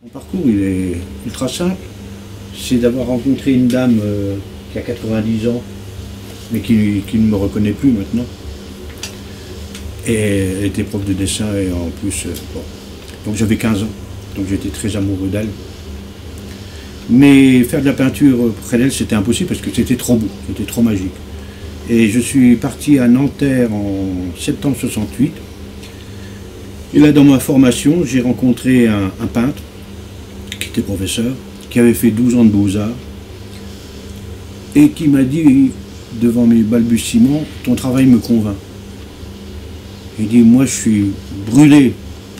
Mon parcours, il est ultra simple. C'est d'avoir rencontré une dame qui a 90 ans, mais qui ne me reconnaît plus maintenant. Et elle était prof de dessin et en plus, bon. Donc j'avais 15 ans, donc j'étais très amoureux d'elle. Mais faire de la peinture près d'elle, c'était impossible parce que c'était trop beau, c'était trop magique. Et je suis parti à Nanterre en septembre 68. Et là, dans ma formation, j'ai rencontré un peintre qui était professeur, qui avait fait 12 ans de beaux-arts, et qui m'a dit, devant mes balbutiements, ton travail me convainc. Il dit, moi je suis brûlé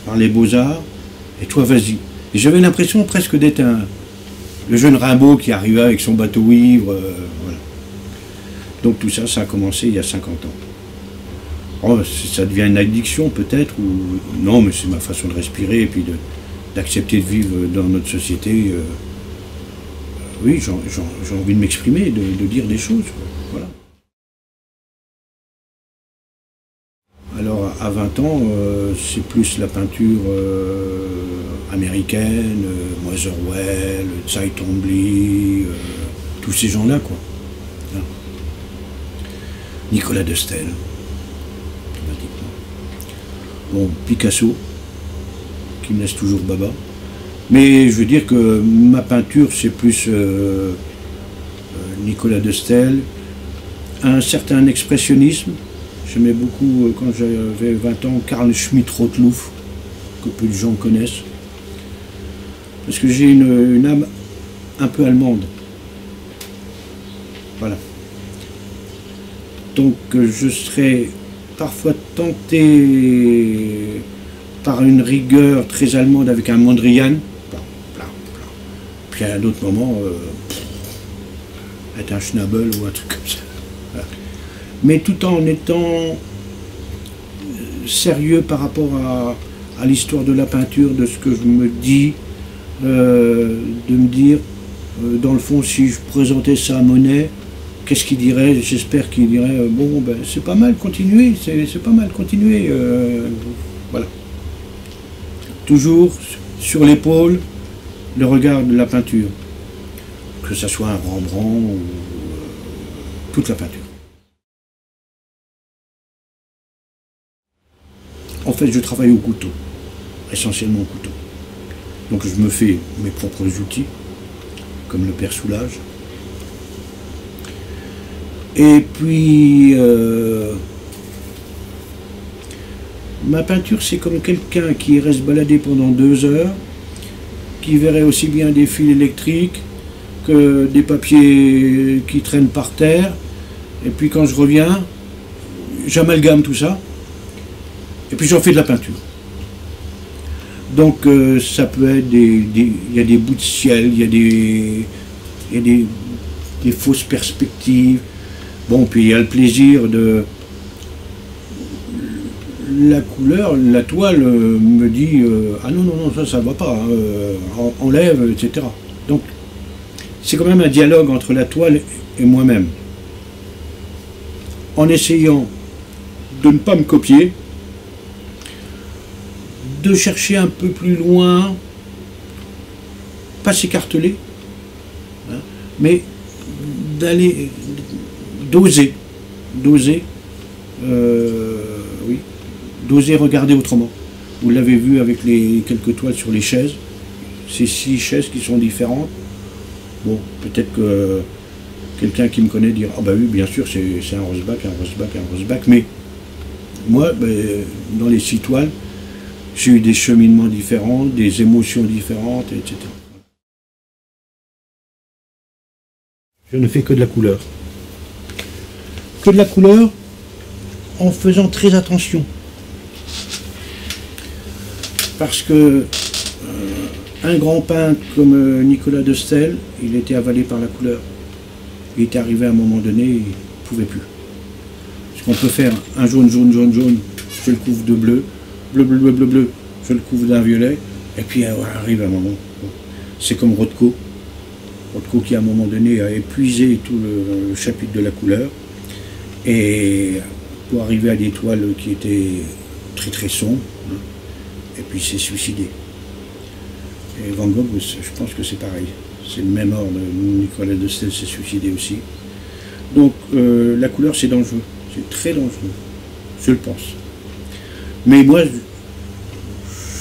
par les beaux-arts, et toi vas-y. Et j'avais l'impression presque d'être le jeune Rimbaud qui arrivait avec son bateau-ivre. Voilà. Donc tout ça, ça a commencé il y a 50 ans. Oh, ça devient une addiction peut-être, ou non, mais c'est ma façon de respirer et puis d'accepter de vivre dans notre société. Oui, j'ai envie de m'exprimer, de dire des choses. Voilà. Alors à 20 ans, c'est plus la peinture américaine, Motherwell, Cy Twombly, tous ces gens-là, quoi. Là. Nicolas de Staël. Bon, Picasso, qui me laisse toujours baba. Mais je veux dire que ma peinture, c'est plus Nicolas de Staël, un certain expressionnisme. J'aimais beaucoup, quand j'avais 20 ans, Carl Schmitt-Rottluff, que peu de gens connaissent. Parce que j'ai une âme un peu allemande. Voilà. Donc je serais parfois tenté par une rigueur très allemande avec un Mondrian, puis à d'autres moments, être un Schnabel ou un truc comme ça. Voilà. Mais tout en étant sérieux par rapport à l'histoire de la peinture, de ce que je me dis, de me dire, dans le fond, si je présentais ça à Monet, qu'est-ce qu'il dirait? J'espère qu'il dirait, bon, ben, c'est pas mal, continuez, c'est pas mal, continuez. Voilà. Toujours sur l'épaule, le regard de la peinture. Que ce soit un Rembrandt ou toute la peinture. En fait, je travaille au couteau, essentiellement au couteau. Donc je me fais mes propres outils, comme le persoulage. Et puis, ma peinture, c'est comme quelqu'un qui reste baladé pendant 2 heures, qui verrait aussi bien des fils électriques que des papiers qui traînent par terre. Et puis quand je reviens, j'amalgame tout ça, et puis j'en fais de la peinture. Donc ça peut être il y a des bouts de ciel, il y a des fausses perspectives. Bon, puis il y a le plaisir de... La couleur, la toile me dit ah non, non, non, ça ne va pas, hein, enlève, etc. Donc, c'est quand même un dialogue entre la toile et moi-même. En essayant de ne pas me copier, de chercher un peu plus loin, pas s'écarteler, hein, mais d'aller, d'oser, oui, d'oser regarder autrement. Vous l'avez vu avec les quelques toiles sur les chaises, ces 6 chaises qui sont différentes. Bon, peut-être que quelqu'un qui me connaît dira « Ah bah oui, bien sûr, c'est un Rosbach, un Rosbach, un Rosbach », mais moi, dans les 6 toiles, j'ai eu des cheminements différents, des émotions différentes, etc. Je ne fais que de la couleur. Que de la couleur en faisant très attention. Parce que un grand peintre comme Nicolas de Staël, il était avalé par la couleur. Il était arrivé à un moment donné, il ne pouvait plus. Parce qu'on peut faire un jaune, jaune, jaune, jaune, je le couvre de bleu, bleu, bleu, bleu, bleu, bleu, je le couvre d'un violet, et puis arrive un moment. C'est comme Rothko. Rothko qui à un moment donné a épuisé tout le chapitre de la couleur, et pour arriver à des toiles qui étaient très très sombres, hein, et puis s'est suicidé. Et Van Gogh, je pense que c'est pareil. C'est le même ordre. Nicolas de Staël s'est suicidé aussi. Donc la couleur, c'est dangereux. C'est très dangereux. Je le pense. Mais moi,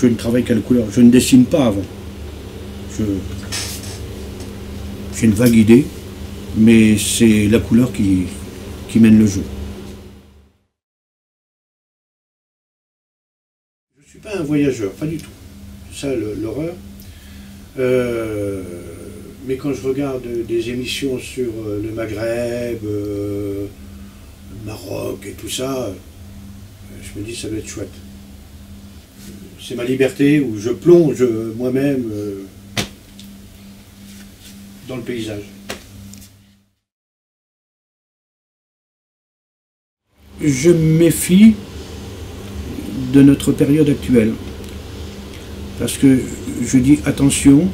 je ne travaille qu'à la couleur. Je ne dessine pas avant. J'ai une vague idée, mais c'est la couleur qui mène le jeu. Je ne suis pas un voyageur, pas du tout. C'est ça l'horreur. Mais quand je regarde des émissions sur le Maghreb, le Maroc et tout ça, je me dis ça va être chouette. C'est ma liberté où je plonge moi-même dans le paysage. Je me méfie de notre période actuelle. Parce que je dis attention,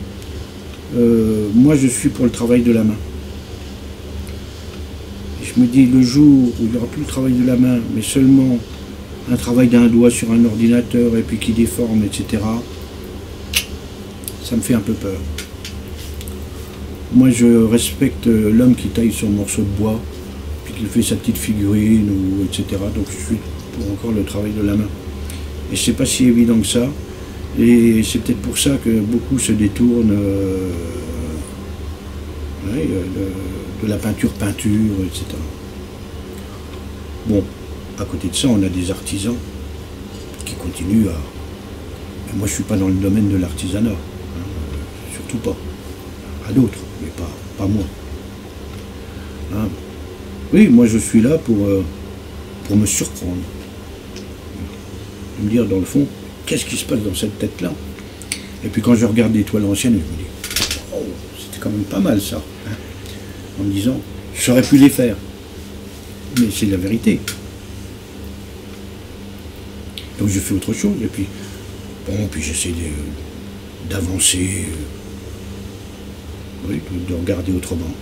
moi je suis pour le travail de la main. Et je me dis le jour où il n'y aura plus le travail de la main, mais seulement un travail d'un doigt sur un ordinateur et puis qui déforme, etc., ça me fait un peu peur. Moi je respecte l'homme qui taille son morceau de bois, puis qui fait sa petite figurine, ou, etc. Donc je suis pour encore le travail de la main. Et c'est pas si évident que ça. Et c'est peut-être pour ça que beaucoup se détournent de la peinture, etc. Bon, à côté de ça, on a des artisans qui continuent à... Mais moi, je ne suis pas dans le domaine de l'artisanat, surtout pas. À d'autres, mais pas moi. Hein. Oui, moi, je suis là pour me surprendre. Me dire, dans le fond, qu'est-ce qui se passe dans cette tête-là? Et puis quand je regarde des toiles anciennes, je me dis, oh, c'était quand même pas mal ça. Hein, en me disant, j'aurais pu les faire. Mais c'est la vérité. Donc je fais autre chose, et puis, bon, puis j'essaie d'avancer, oui, de regarder autrement.